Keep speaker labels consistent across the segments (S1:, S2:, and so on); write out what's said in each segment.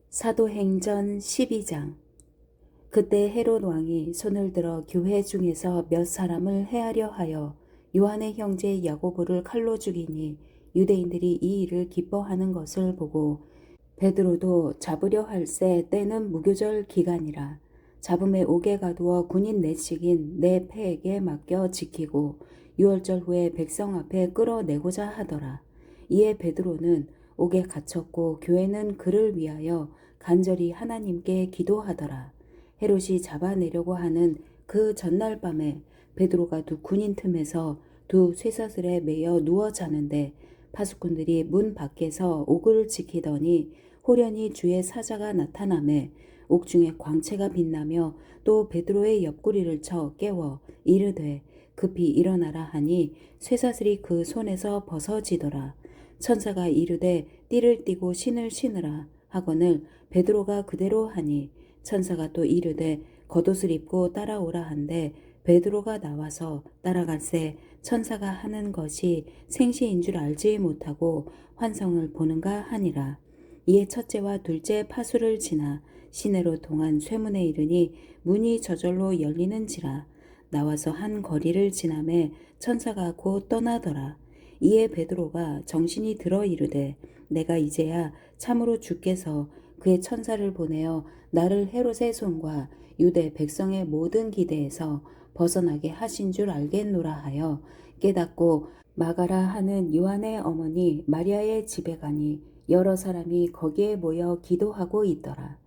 S1: 사도행전 12장. 그때 헤롯 왕이 손을 들어 교회 중에서 몇 사람을 해하려 하여 요한의 형제 야고보를 칼로 죽이니 유대인들이 이 일을 기뻐하는 것을 보고 베드로도 잡으려 할세 때는 무교절 기간이라 잡음에 옥에 가두어 군인 넷씩인 네 패에게 맡겨 지키고 유월절 후에 백성 앞에 끌어내고자 하더라. 이에 베드로는 옥에 갇혔고 교회는 그를 위하여 간절히 하나님께 기도하더라. 헤롯이 잡아내려고 하는 그 전날 밤에 베드로가 두 군인 틈에서 두 쇠사슬에 매여 누워 자는데 파수꾼들이 문 밖에서 옥을 지키더니 호련히 주의 사자가 나타나매 옥중에 광채가 빛나며 또 베드로의 옆구리를 쳐 깨워 이르되 급히 일어나라 하니 쇠사슬이 그 손에서 벗어지더라. 천사가 이르되 띠를 띠고 신을 신으라 하거늘 베드로가 그대로 하니 천사가 또 이르되 겉옷을 입고 따라오라 한데 베드로가 나와서 따라갈새 천사가 하는 것이 생시인 줄 알지 못하고 환성을 보는가 하니라. 이에 첫째와 둘째 파수를 지나 시내로 동한 쇠문에 이르니 문이 저절로 열리는지라. 나와서 한 거리를 지나매 천사가 곧 떠나더라. 이에 베드로가 정신이 들어 이르되 내가 이제야 참으로 주께서 그의 천사를 보내어 나를 헤롯의 손과 유대 백성의 모든 기대에서 벗어나게 하신 줄 알겠노라 하여 깨닫고 마가라 하는 요한의 어머니 마리아의 집에 가니 여러 사람이 거기에 모여 기도하고 있더라.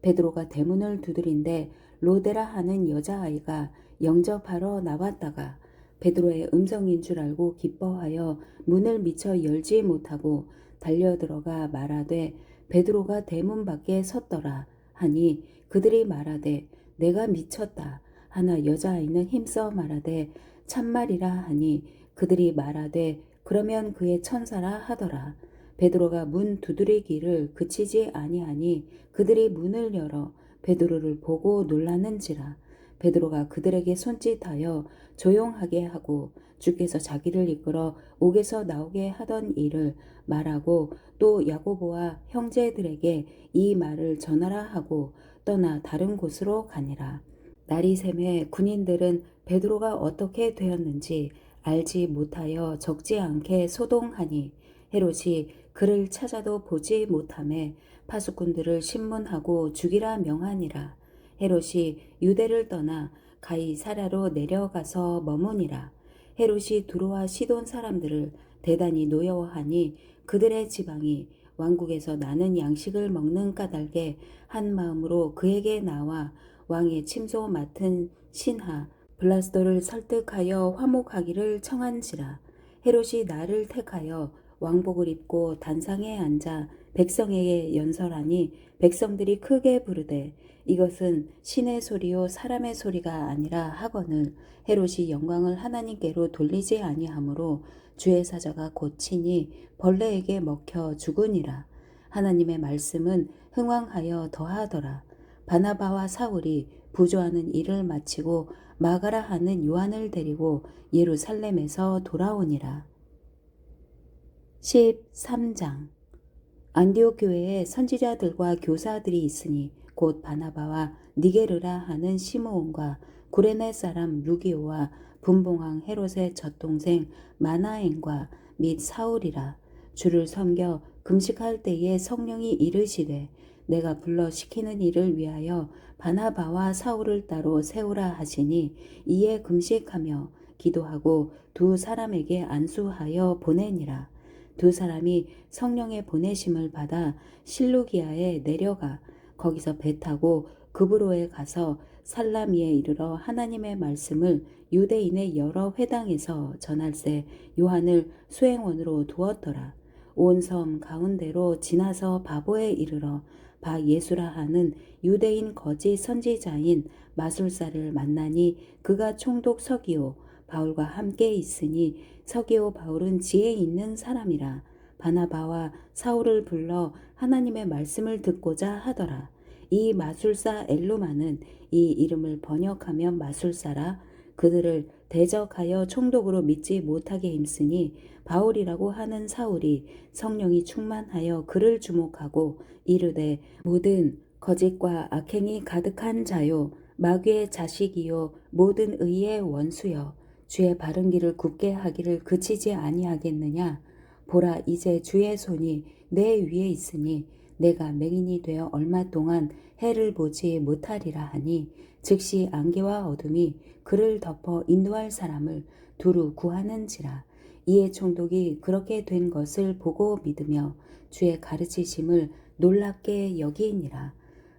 S1: 베드로가 대문을 두드린데 로데라 하는 여자아이가 영접하러 나왔다가 베드로의 음성인 줄 알고 기뻐하여 문을 미처 열지 못하고 달려들어가 말하되 베드로가 대문 밖에 섰더라 하니 그들이 말하되 내가 미쳤다 하나 여자아이는 힘써 말하되 참말이라 하니 그들이 말하되 그러면 그의 천사라 하더라. 베드로가 문 두드리기를 그치지 아니하니 그들이 문을 열어 베드로를 보고 놀라는지라. 베드로가 그들에게 손짓하여 조용하게 하고 주께서 자기를 이끌어 옥에서 나오게 하던 일을 말하고 또 야고보와 형제들에게 이 말을 전하라 하고 떠나 다른 곳으로 가니라. 날이 새매 군인들은 베드로가 어떻게 되었는지 알지 못하여 적지 않게 소동하니 헤롯이 그를 찾아도 보지 못하매 파수꾼들을 신문하고 죽이라 명하니라. 헤롯이 유대를 떠나 가이사랴로 내려가서 머무니라. 헤롯이 두로와 시돈 사람들을 대단히 노여워하니 그들의 지방이 왕국에서 나는 양식을 먹는 까닭에 한 마음으로 그에게 나와 왕의 침소 맡은 신하 블라스도를 설득하여 화목하기를 청한지라. 헤롯이 나를 택하여 왕복을 입고 단상에 앉아 백성에게 연설하니 백성들이 크게 부르되 이것은 신의 소리요 사람의 소리가 아니라 하거늘 헤롯이 영광을 하나님께로 돌리지 아니하므로 주의 사자가 고치니 벌레에게 먹혀 죽으니라. 하나님의 말씀은 흥왕하여 더하더라. 바나바와 사울이 부조하는 일을 마치고 마가라 하는 요한을 데리고 예루살렘에서 돌아오니라. 13장. 안디옥 교회에 선지자들과 교사들이 있으니 곧 바나바와 니게르라 하는 시므온과 구레네 사람 루기오와 분봉왕 헤롯의 젖동생 마나엔과 및 사울이라. 주를 섬겨 금식할 때에 성령이 이르시되 내가 불러 시키는 일을 위하여 바나바와 사울을 따로 세우라 하시니 이에 금식하며 기도하고 두 사람에게 안수하여 보내니라. 두 사람이 성령의 보내심을 받아 실루기아에 내려가 거기서 배 타고 그브로에 가서 살라미에 이르러 하나님의 말씀을 유대인의 여러 회당에서 전할새 요한을 수행원으로 두었더라. 온 섬 가운데로 지나서 바보에 이르러 바 예수라 하는 유대인 거짓 선지자인 마술사를 만나니 그가 총독 서기오 바울과 함께 있으니 서기오 바울은 지혜 있는 사람이라. 바나바와 사울을 불러 하나님의 말씀을 듣고자 하더라. 이 마술사 엘루마는 이 이름을 번역하면 마술사라. 그들을 대적하여 총독으로 믿지 못하게 힘쓰니 바울이라고 하는 사울이 성령이 충만하여 그를 주목하고 이르되 모든 거짓과 악행이 가득한 자요 마귀의 자식이요 모든 의의 원수여 주의 바른 길을 굽게 하기를 그치지 아니하겠느냐. 보라 이제 주의 손이 내 위에 있으니 내가 맹인이 되어 얼마 동안 해를 보지 못하리라 하니 즉시 안개와 어둠이 그를 덮어 인도할 사람을 두루 구하는지라. 이에 총독이 그렇게 된 것을 보고 믿으며 주의 가르치심을 놀랍게 여기니라.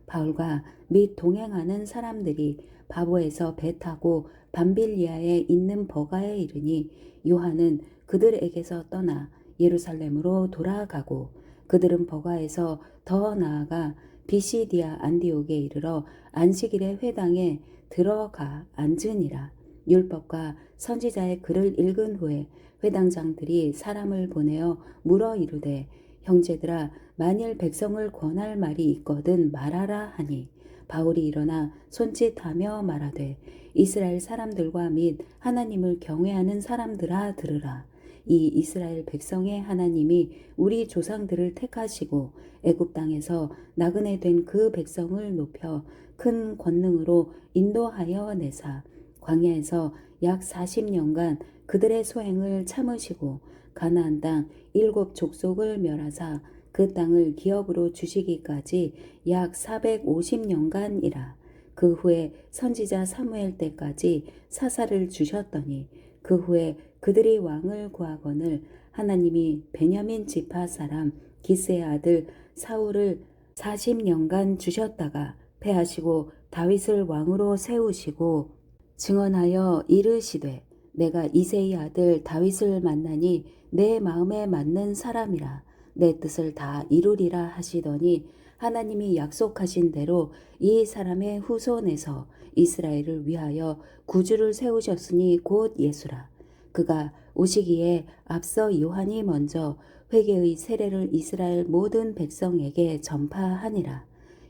S1: 바울과 및 동행하는 사람들이 바보에서 배 타고 밤빌리아에 있는 버가에 이르니 요한은 그들에게서 떠나 예루살렘으로 돌아가고 그들은 버가에서 더 나아가 비시디아 안디옥에 이르러 안식일의 회당에 들어가 앉으니라. 율법과 선지자의 글을 읽은 후에 회당장들이 사람을 보내어 물어 이르되 형제들아 만일 백성을 권할 말이 있거든 말하라 하니 바울이 일어나 손짓하며 말하되 이스라엘 사람들과 및 하나님을 경외하는 사람들아 들으라. 이 이스라엘 백성의 하나님이 우리 조상들을 택하시고 애굽 땅에서 나그네 된 그 백성을 높여 큰 권능으로 인도하여 내사 광야에서 약 40년간 그들의 소행을 참으시고 가나안 땅 7 족속을 멸하사 그 땅을 기업으로 주시기까지 약 450년간이라. 그 후에 선지자 사무엘 때까지 사사를 주셨더니 그 후에 그들이 왕을 구하거늘 하나님이 베냐민 지파 사람 기스의 아들 사울을 40년간 주셨다가 패하시고 다윗을 왕으로 세우시고 증언하여 이르시되 내가 이새의 아들 다윗을 만나니 내 마음에 맞는 사람이라 내 뜻을 다 이루리라 하시더니 하나님이 약속하신 대로 이 사람의 후손에서 이스라엘을 위하여 구주를 세우셨으니 곧 예수라. 그가 오시기에 앞서 요한이 먼저 회개의 세례를 이스라엘 모든 백성에게 전파하니라.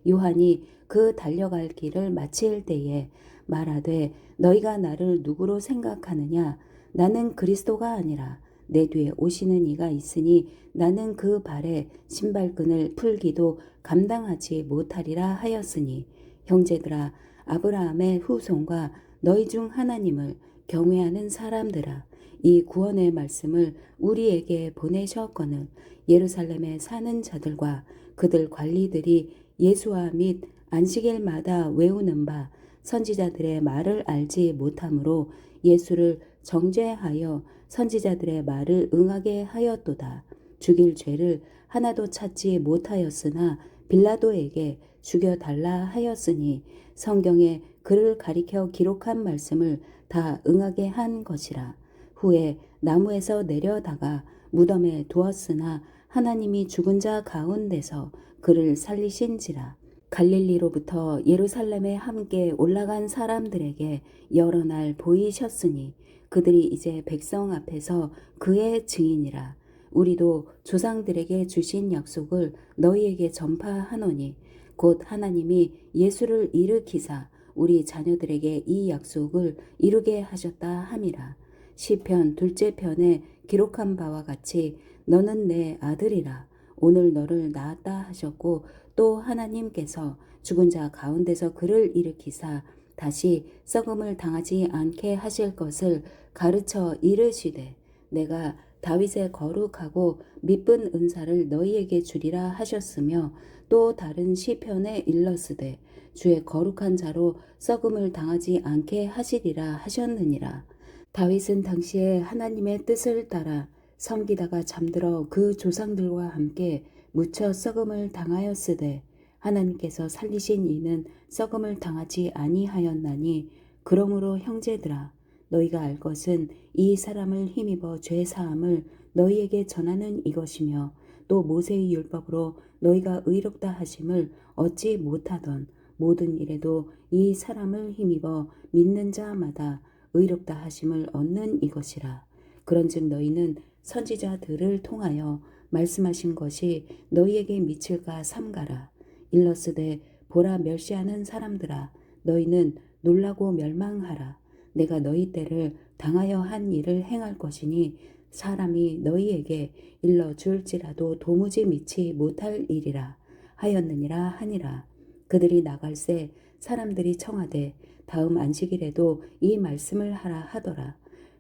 S1: 요한이 그 달려갈 길을 마칠 때에 말하되 너희가 나를 누구로 생각하느냐. 나는 그리스도가 아니라 내 뒤에 오시는 이가 있으니 나는 그 발에 신발끈을 풀기도 감당하지 못하리라 하였으니 형제들아 아브라함의 후손과 너희 중 하나님을 경외하는 사람들아 이 구원의 말씀을 우리에게 보내셨거늘 예루살렘에 사는 자들과 그들 관리들이 예수와 및 안식일마다 외우는 바 선지자들의 말을 알지 못하므로 예수를 정죄하여 선지자들의 말을 응하게 하였도다. 죽일 죄를 하나도 찾지 못하였으나 빌라도에게 죽여달라 하였으니 성경에 그를 가리켜 기록한 말씀을 다 응하게 한 것이라. 후에 나무에서 내려다가 무덤에 두었으나 하나님이 죽은 자 가운데서 그를 살리신지라. 갈릴리로부터 예루살렘에 함께 올라간 사람들에게 여러 날 보이셨으니 그들이 이제 백성 앞에서 그의 증인이라. 우리도 조상들에게 주신 약속을 너희에게 전파하노니 곧 하나님이 예수를 일으키사 우리 자녀들에게 이 약속을 이루게 하셨다 함이라. 시편 2째 편에 기록한 바와 같이 너는 내 아들이라. 오늘 너를 낳았다 하셨고 또 하나님께서 죽은 자 가운데서 그를 일으키사 다시 썩음을 당하지 않게 하실 것을 가르쳐 이르시되 내가 다윗의 거룩하고 미쁜 은사를 너희에게 주리라 하셨으며 또 다른 시편에 일렀으되 주의 거룩한 자로 썩음을 당하지 않게 하시리라 하셨느니라. 다윗은 당시에 하나님의 뜻을 따라 섬기다가 잠들어 그 조상들과 함께 묻혀 썩음을 당하였으되 하나님께서 살리신 이는 썩음을 당하지 아니하였나니 그러므로 형제들아 너희가 알 것은 이 사람을 힘입어 죄 사함을 너희에게 전하는 이것이며 또 모세의 율법으로 너희가 의롭다 하심을 얻지 못하던 모든 일에도 이 사람을 힘입어 믿는 자마다 의롭다 하심을 얻는 이것이라. 그런즉 너희는 선지자들을 통하여 말씀하신 것이 너희에게 미칠까 삼가라. 일러스되 보라 멸시하는 사람들아 너희는 놀라고 멸망하라. 내가 너희 때를 당하여 한 일을 행할 것이니 사람이 너희에게 일러줄지라도 도무지 미치 못할 일이라 하였느니라 하니라. 그들이 나갈새 사람들이 청하되 다음 안식일에도 이 말씀을 하라 하더라.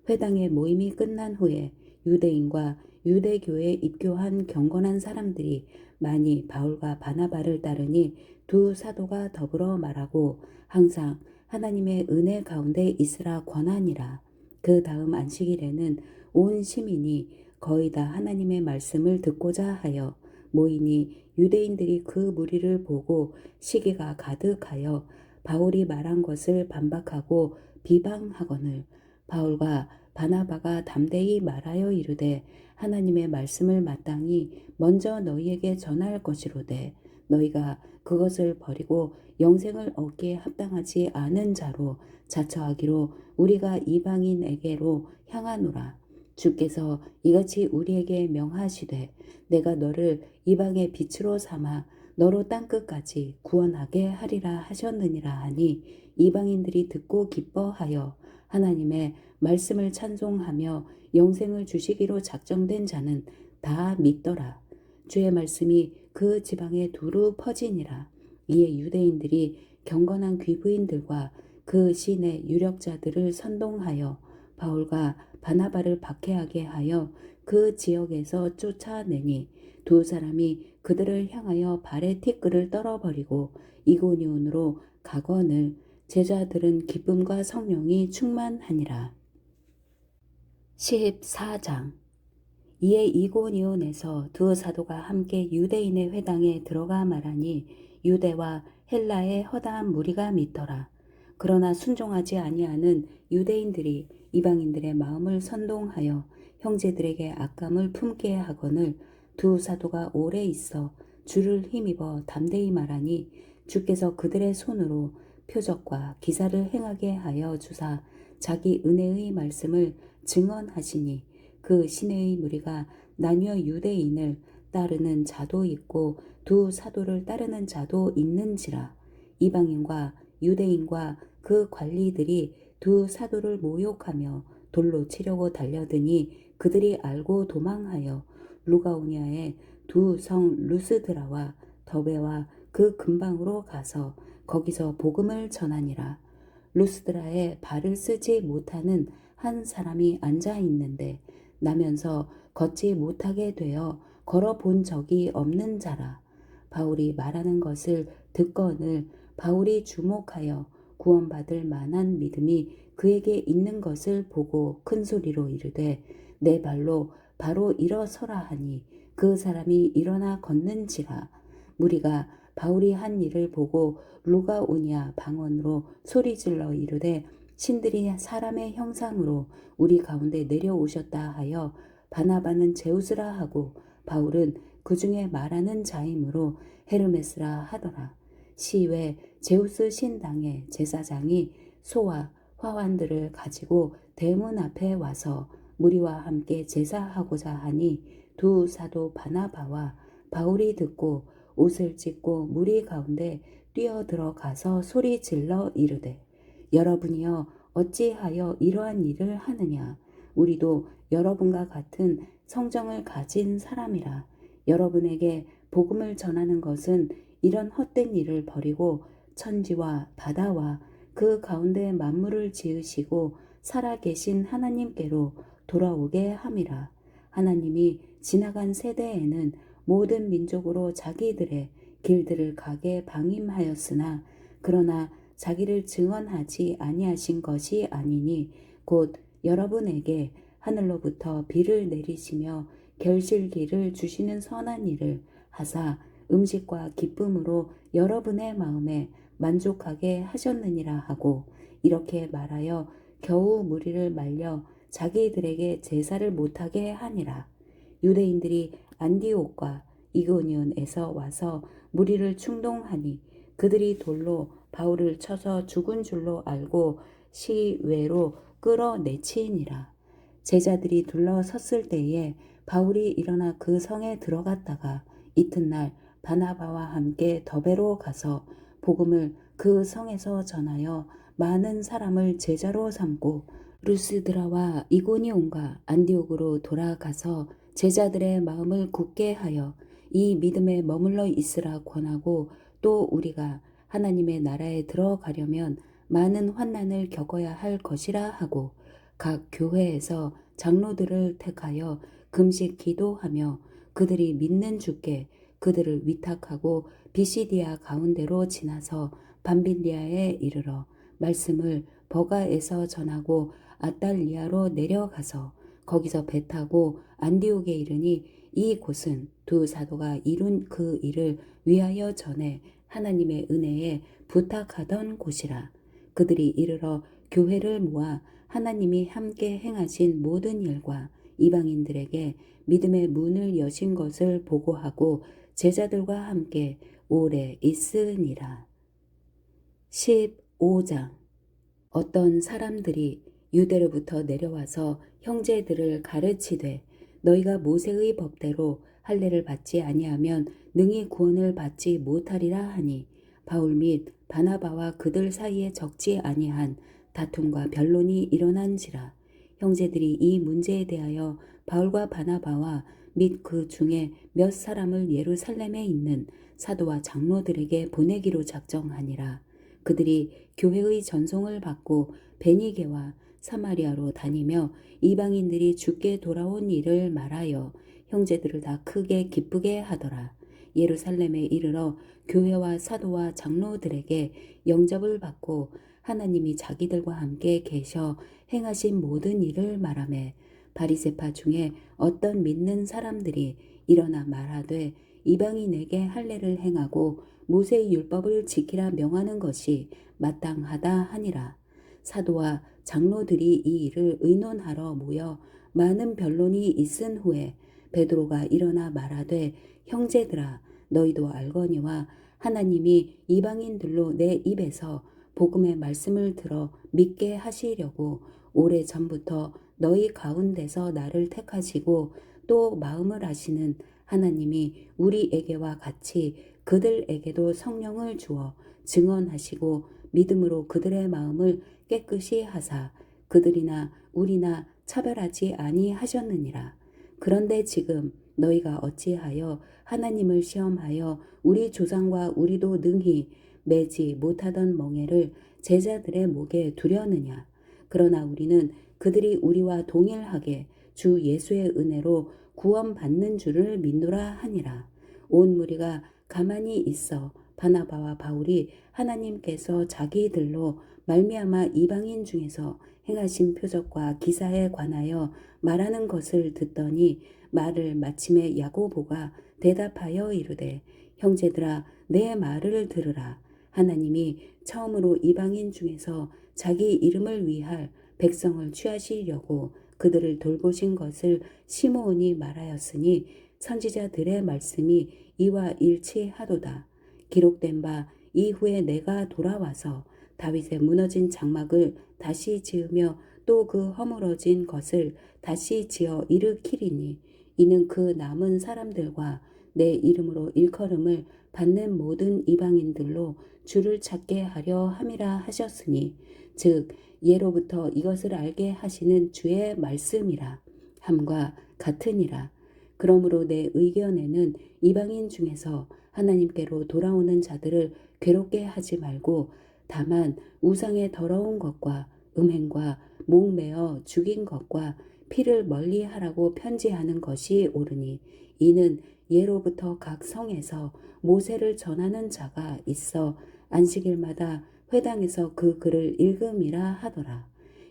S1: 회당의 모임이 끝난 후에 유대인과 유대교에 입교한 경건한 사람들이 많이 바울과 바나바를 따르니 두 사도가 더불어 말하고 항상 하나님의 은혜 가운데 있으라 권하니라. 그 다음 안식일에는 온 시민이 거의 다 하나님의 말씀을 듣고자 하여 모이니 유대인들이 그 무리를 보고 시기가 가득하여 바울이 말한 것을 반박하고 비방하거늘 바울과 바나바가 담대히 말하여 이르되 하나님의 말씀을 마땅히 먼저 너희에게 전할 것이로되 너희가 그것을 버리고 영생을 얻기에 합당하지 않은 자로 자처하기로 우리가 이방인에게로 향하노라. 주께서 이같이 우리에게 명하시되 내가 너를 이방의 빛으로 삼아 너로 땅끝까지 구원하게 하리라 하셨느니라 하니 이방인들이 듣고 기뻐하여 하나님의 말씀을 찬송하며 영생을 주시기로 작정된 자는 다 믿더라. 주의 말씀이 그 지방에 두루 퍼지니라. 이에 유대인들이 경건한 귀부인들과 그 시내 유력자들을 선동하여 바울과 바나바를 박해하게 하여 그 지역에서 쫓아내니 두 사람이 그들을 향하여 발에 티끌을 떨어버리고 이고니온으로 가거늘 제자들은 기쁨과 성령이 충만하니라. 14장. 이에 이고니온에서 두 사도가 함께 유대인의 회당에 들어가 말하니 유대와 헬라의 허다한 무리가 믿더라. 그러나 순종하지 아니하는 유대인들이 이방인들의 마음을 선동하여 형제들에게 악감을 품게 하거늘 두 사도가 오래 있어 주를 힘입어 담대히 말하니 주께서 그들의 손으로 표적과 기사를 행하게 하여 주사 자기 은혜의 말씀을 증언하시니 그 시내의 무리가 나뉘어 유대인을 따르는 자도 있고 두 사도를 따르는 자도 있는지라. 이방인과 유대인과 그 관리들이 두 사도를 모욕하며 돌로 치려고 달려드니 그들이 알고 도망하여 루가오니아의 두 성 루스드라와 더베와 그 근방으로 가서 거기서 복음을 전하니라. 루스드라에 발을 쓰지 못하는 한 사람이 앉아 있는데 나면서 걷지 못하게 되어 걸어 본 적이 없는 자라. 바울이 말하는 것을 듣거늘 바울이 주목하여 구원받을 만한 믿음이 그에게 있는 것을 보고 큰 소리로 이르되 내 발로 바로 일어서라 하니 그 사람이 일어나 걷는지라. 무리가 바울이 한 일을 보고 루가오니아 방언으로 소리질러 이르되 신들이 사람의 형상으로 우리 가운데 내려오셨다 하여 바나바는 제우스라 하고 바울은 그 중에 말하는 자이므로 헤르메스라 하더라. 시외 제우스 신당의 제사장이 소와 화환들을 가지고 대문 앞에 와서 무리와 함께 제사하고자 하니 두 사도 바나바와 바울이 듣고 옷을 찢고 무리 가운데 뛰어들어가서 소리 질러 이르되 여러분이여 어찌하여 이러한 일을 하느냐. 우리도 여러분과 같은 성정을 가진 사람이라. 여러분에게 복음을 전하는 것은 이런 헛된 일을 버리고 천지와 바다와 그 가운데 만물을 지으시고 살아계신 하나님께로 돌아오게 함이라. 하나님이 지나간 세대에는 모든 민족으로 자기들의 길들을 가게 방임하였으나 그러나 자기를 증언하지 아니하신 것이 아니니 곧 여러분에게 하늘로부터 비를 내리시며 결실기를 주시는 선한 일을 하사 음식과 기쁨으로 여러분의 마음에 만족하게 하셨느니라 하고 이렇게 말하여 겨우 무리를 말려 자기들에게 제사를 못하게 하니라. 유대인들이 안디옥과 이고니온에서 와서 무리를 충동하니 그들이 돌로 바울을 쳐서 죽은 줄로 알고 시외로 끌어내치니라. 제자들이 둘러섰을 때에 바울이 일어나 그 성에 들어갔다가 이튿날 바나바와 함께 더베로 가서 복음을 그 성에서 전하여 많은 사람을 제자로 삼고 루스드라와 이고니온과 안디옥으로 돌아가서 제자들의 마음을 굳게 하여 이 믿음에 머물러 있으라 권하고, 또 우리가 하나님의 나라에 들어가려면 많은 환난을 겪어야 할 것이라 하고, 각 교회에서 장로들을 택하여 금식 기도하며 그들이 믿는 주께 그들을 위탁하고 비시디아 가운데로 지나서 밤빌리아에 이르러 말씀을 버가에서 전하고 아달리아로 내려가서 거기서 배 타고 안디옥에 이르니, 이 곳은 두 사도가 이룬 그 일을 위하여 전에 하나님의 은혜에 부탁하던 곳이라. 그들이 이르러 교회를 모아 하나님이 함께 행하신 모든 일과 이방인들에게 믿음의 문을 여신 것을 보고하고 제자들과 함께 오래 있으니라. 15장. 어떤 사람들이 유대로부터 내려와서 형제들을 가르치되, 너희가 모세의 법대로 할례를 받지 아니하면 능히 구원을 받지 못하리라 하니, 바울 및 바나바와 그들 사이에 적지 아니한 다툼과 변론이 일어난지라. 형제들이 이 문제에 대하여 바울과 바나바와 및 그 중에 몇 사람을 예루살렘에 있는 사도와 장로들에게 보내기로 작정하니라. 그들이 교회의 전송을 받고 베니게와 사마리아로 다니며 이방인들이 주께 돌아온 일을 말하여 형제들을 다 크게 기쁘게 하더라. 예루살렘에 이르러 교회와 사도와 장로들에게 영접을 받고 하나님이 자기들과 함께 계셔 행하신 모든 일을 말하매, 바리새파 중에 어떤 믿는 사람들이 일어나 말하되, 이방인에게 할례를 행하고 모세의 율법을 지키라 명하는 것이 마땅하다 하니라. 사도와 장로들이 이 일을 의논하러 모여 많은 변론이 있은 후에 베드로가 일어나 말하되, 형제들아, 너희도 알거니와 하나님이 이방인들로 내 입에서 복음의 말씀을 들어 믿게 하시려고 오래 전부터 너희 가운데서 나를 택하시고, 또 마음을 아시는 하나님이 우리에게와 같이 그들에게도 성령을 주어 증언하시고 믿음으로 그들의 마음을 깨끗이 하사 그들이나 우리나 차별하지 아니하셨느니라. 그런데 지금 너희가 어찌하여 하나님을 시험하여 우리 조상과 우리도 능히 매지 못하던 멍에를 제자들의 목에 두려느냐. 그러나 우리는 그들이 우리와 동일하게 주 예수의 은혜로 구원받는 줄을 믿노라 하니라. 온 무리가 가만히 있어 바나바와 바울이 하나님께서 자기들로 말미암아 이방인 중에서 행하신 표적과 기사에 관하여 말하는 것을 듣더니, 말을 마침에 야고보가 대답하여 이르되, 형제들아, 내 말을 들으라. 하나님이 처음으로 이방인 중에서 자기 이름을 위할 백성을 취하시려고 그들을 돌보신 것을 시므온이 말하였으니, 선지자들의 말씀이 이와 일치하도다. 기록된 바 이후에 내가 돌아와서 다윗의 무너진 장막을 다시 지으며 또 그 허물어진 것을 다시 지어 일으키리니, 이는 그 남은 사람들과 내 이름으로 일컬음을 받는 모든 이방인들로 주를 찾게 하려 함이라 하셨으니, 즉 예로부터 이것을 알게 하시는 주의 말씀이라 함과 같으니라. 그러므로 내 의견에는 이방인 중에서 하나님께로 돌아오는 자들을 괴롭게 하지 말고, 다만 우상의 더러운 것과 음행과 목매어 죽인 것과 피를 멀리하라고 편지하는 것이 옳으니, 이는 예로부터 각 성에서 모세를 전하는 자가 있어 안식일마다 회당에서 그 글을 읽음이라 하더라.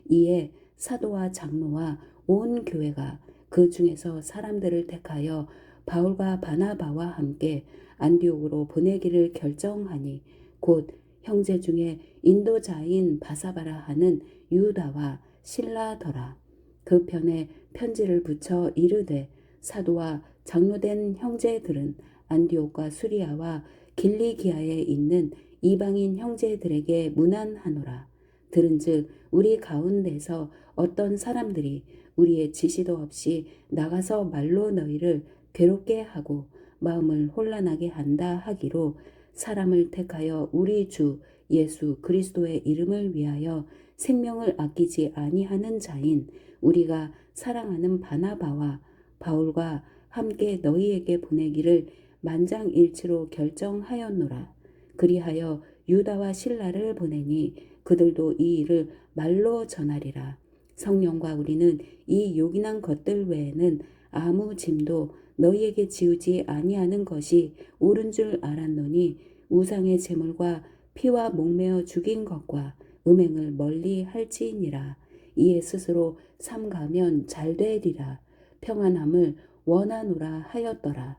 S1: 이에 사도와 장로와 온 교회가 그 중에서 사람들을 택하여 바울과 바나바와 함께 안디옥으로 보내기를 결정하니, 곧 형제 중에 인도자인 바사바라 하는 유다와 실라더라. 그 편에 편지를 붙여 이르되, 사도와 장로된 형제들은 안디옥과 수리아와 길리기아에 있는 이방인 형제들에게 문안하노라. 들은즉 우리 가운데서 어떤 사람들이 우리의 지시도 없이 나가서 말로 너희를 괴롭게 하고 마음을 혼란하게 한다 하기로, 사람을 택하여 우리 주 예수 그리스도의 이름을 위하여 생명을 아끼지 아니하는 자인 우리가 사랑하는 바나바와 바울과 함께 너희에게 보내기를 만장일치로 결정하였노라. 그리하여 유다와 실라를 보내니 그들도 이 일을 말로 전하리라. 성령과 우리는 이 요긴한 것들 외에는 아무 짐도 너희에게 지우지 아니하는 것이 옳은 줄 알았노니 우상의 제물과 피와 목매어 죽인 것과 음행을 멀리 할지니라. 이에 스스로 삼가면 잘되리라. 평안함을 원하노라 하였더라.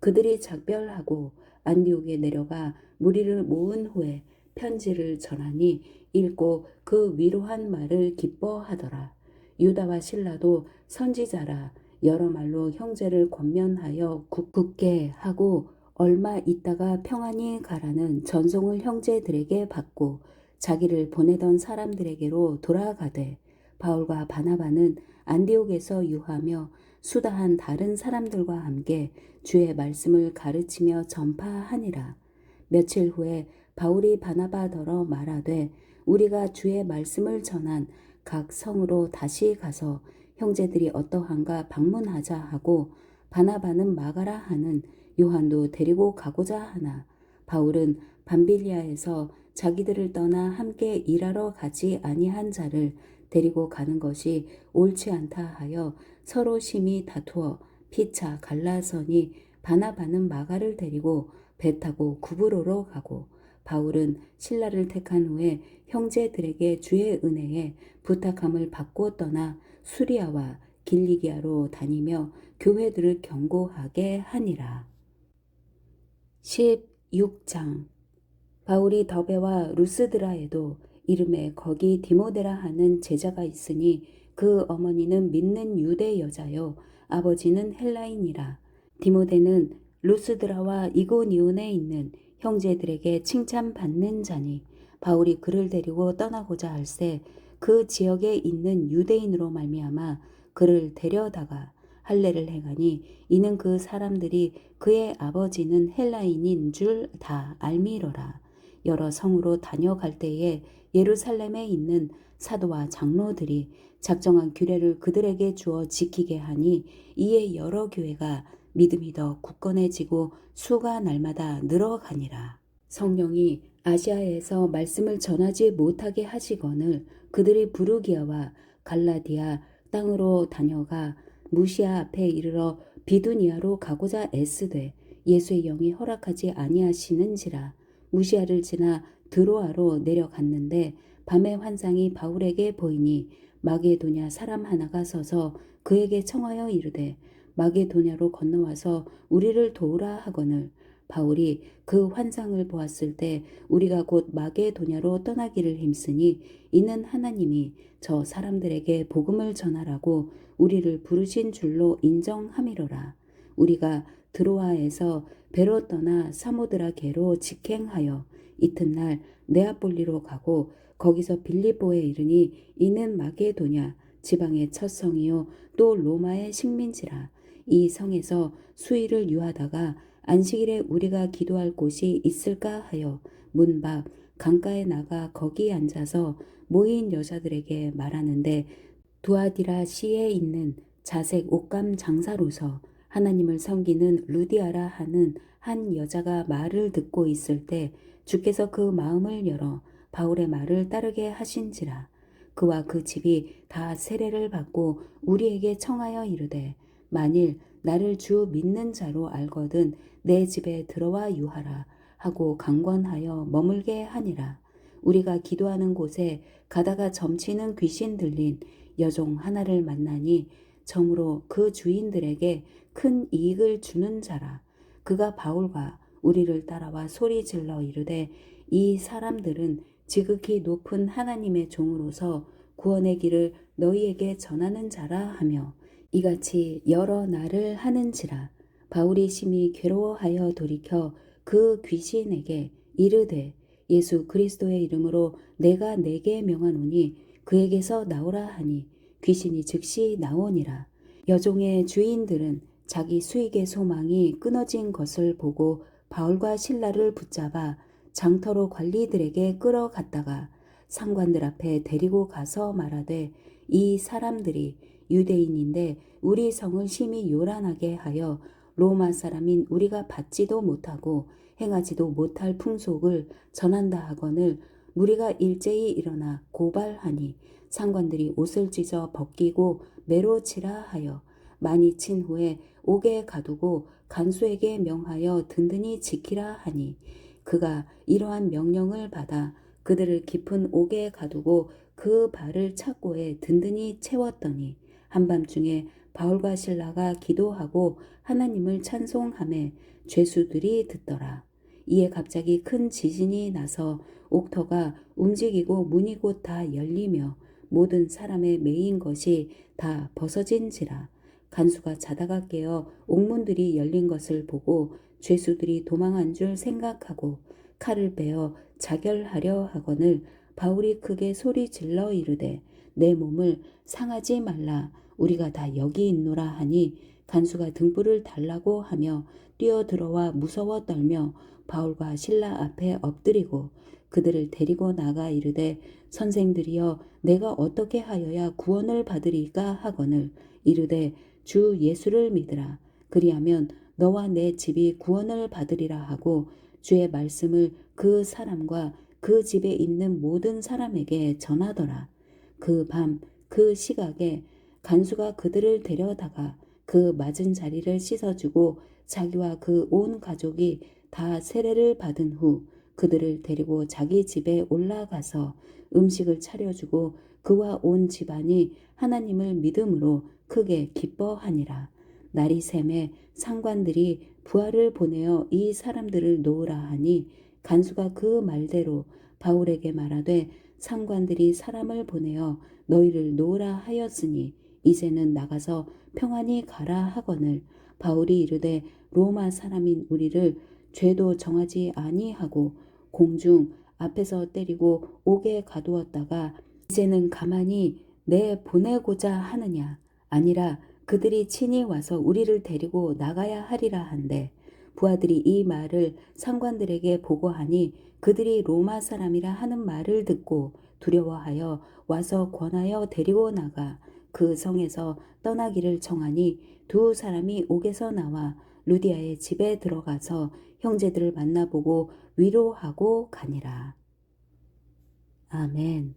S1: 그들이 작별하고 안디옥에 내려가 무리를 모은 후에 편지를 전하니 읽고 그 위로한 말을 기뻐하더라. 유다와 실라도 선지자라 여러 말로 형제를 권면하여 굳게 하고 얼마 있다가 평안히 가라는 전송을 형제들에게 받고 자기를 보내던 사람들에게로 돌아가되 바울과 바나바는 안디옥에서 유하며 수다한 다른 사람들과 함께 주의 말씀을 가르치며 전파하니라. 며칠 후에 바울이 바나바더러 말하되 우리가 주의 말씀을 전한 각 성으로 다시 가서 형제들이 어떠한가 방문하자 하고 바나바는 마가라 하는 요한도 데리고 가고자 하나 바울은 밤빌리아에서 자기들을 떠나 함께 일하러 가지 아니한 자를 데리고 가는 것이 옳지 않다 하여 서로 심히 다투어 피차 갈라서니 바나바는 마가를 데리고 배 타고 구브로로 가고 바울은 실라를 택한 후에 형제들에게 주의 은혜에 부탁함을 받고 떠나 수리아와 길리기아로 다니며 교회들을 경고하게 하니라. 16장 바울이 더베와 루스드라에도 이름에 거기 디모데라 하는 제자가 있으니 그 어머니는 믿는 유대 여자요 아버지는 헬라인이라. 디모데는 루스드라와 이고니온에 있는 형제들에게 칭찬받는 자니 바울이 그를 데리고 떠나고자 할새 그 지역에 있는 유대인으로 말미암아 그를 데려다가 할례를 행하니 이는 그 사람들이 그의 아버지는 헬라인인 줄 다 알미러라. 여러 성으로 다녀갈 때에 예루살렘에 있는 사도와 장로들이 작정한 규례를 그들에게 주어 지키게 하니 이에 여러 교회가 믿음이 더 굳건해지고 수가 날마다 늘어가니라. 성령이 아시아에서 말씀을 전하지 못하게 하시거늘 그들이 부르기아와 갈라디아 땅으로 다녀가 무시아 앞에 이르러 비두니아로 가고자 애쓰되 예수의 영이 허락하지 아니하시는지라. 무시아를 지나 드로아로 내려갔는데 밤의 환상이 바울에게 보이니 마게도냐 사람 하나가 서서 그에게 청하여 이르되 마게도냐로 건너와서 우리를 도우라 하거늘 바울이 그 환상을 보았을 때 우리가 곧 마게도냐로 떠나기를 힘쓰니 이는 하나님이 저 사람들에게 복음을 전하라고 우리를 부르신 줄로 인정함이로라. 우리가 드로아에서 배로 떠나 사모드라게로 직행하여 이튿날 네아폴리로 가고 거기서 빌립보에 이르니 이는 마게도냐 지방의 첫 성이요 또 로마의 식민지라. 이 성에서 수일을 유하다가 안식일에 우리가 기도할 곳이 있을까 하여 문 밖 강가에 나가 거기 앉아서 모인 여자들에게 말하는데 두아디라 시에 있는 자색 옷감 장사로서 하나님을 섬기는 루디아라 하는 한 여자가 말을 듣고 있을 때 주께서 그 마음을 열어 바울의 말을 따르게 하신지라. 그와 그 집이 다 세례를 받고 우리에게 청하여 이르되 만일 나를 주 믿는 자로 알거든 내 집에 들어와 유하라 하고 강권하여 머물게 하니라. 우리가 기도하는 곳에 가다가 점치는 귀신 들린 여종 하나를 만나니 정으로 그 주인들에게 큰 이익을 주는 자라. 그가 바울과 우리를 따라와 소리질러 이르되 이 사람들은 지극히 높은 하나님의 종으로서 구원의 길을 너희에게 전하는 자라 하며 이같이 여러 날을 하는지라. 바울이 심히 괴로워하여 돌이켜 그 귀신에게 이르되 예수 그리스도의 이름으로 내가 내게 명하노니 그에게서 나오라 하니 귀신이 즉시 나오니라. 여종의 주인들은 자기 수익의 소망이 끊어진 것을 보고 바울과 실라를 붙잡아 장터로 관리들에게 끌어갔다가 상관들 앞에 데리고 가서 말하되 이 사람들이 유대인인데 우리 성을 심히 요란하게 하여 로마 사람인 우리가 받지도 못하고 행하지도 못할 풍속을 전한다 하거늘 무리가 일제히 일어나 고발하니 상관들이 옷을 찢어 벗기고 매로 치라 하여 많이 친 후에 옥에 가두고 간수에게 명하여 든든히 지키라 하니 그가 이러한 명령을 받아 그들을 깊은 옥에 가두고 그 발을 착고에 든든히 채웠더니 한밤중에 바울과 실라가 기도하고 하나님을 찬송하매 죄수들이 듣더라. 이에 갑자기 큰 지진이 나서 옥터가 움직이고 문이 곧 다 열리며 모든 사람의 매인 것이 다 벗어진지라. 간수가 자다가 깨어 옥문들이 열린 것을 보고 죄수들이 도망한 줄 생각하고 칼을 빼어 자결하려 하거늘 바울이 크게 소리 질러 이르되 내 몸을 상하지 말라 우리가 다 여기 있노라 하니 간수가 등불을 달라고 하며 뛰어들어와 무서워 떨며 바울과 실라 앞에 엎드리고 그들을 데리고 나가 이르되 선생들이여 내가 어떻게 하여야 구원을 받으리까 하거늘 이르되 주 예수를 믿으라 그리하면 너와 내 집이 구원을 받으리라 하고 주의 말씀을 그 사람과 그 집에 있는 모든 사람에게 전하더라. 그 밤 그 시각에 간수가 그들을 데려다가 그 맞은 자리를 씻어주고 자기와 그 온 가족이 다 세례를 받은 후 그들을 데리고 자기 집에 올라가서 음식을 차려주고 그와 온 집안이 하나님을 믿음으로 크게 기뻐하니라. 날이 새매 상관들이 부하를 보내어 이 사람들을 놓으라 하니 간수가 그 말대로 바울에게 말하되 상관들이 사람을 보내어 너희를 놓으라 하였으니 이제는 나가서 평안히 가라 하거늘 바울이 이르되 로마 사람인 우리를 죄도 정하지 아니하고 공중 앞에서 때리고 옥에 가두었다가 이제는 가만히 내 보내고자 하느냐 아니라 그들이 친히 와서 우리를 데리고 나가야 하리라 한데 부하들이 이 말을 상관들에게 보고하니 그들이 로마 사람이라 하는 말을 듣고 두려워하여 와서 권하여 데리고 나가 그 성에서 떠나기를 청하니 두 사람이 옥에서 나와 루디아의 집에 들어가서 형제들을 만나보고 위로하고 가니라. 아멘.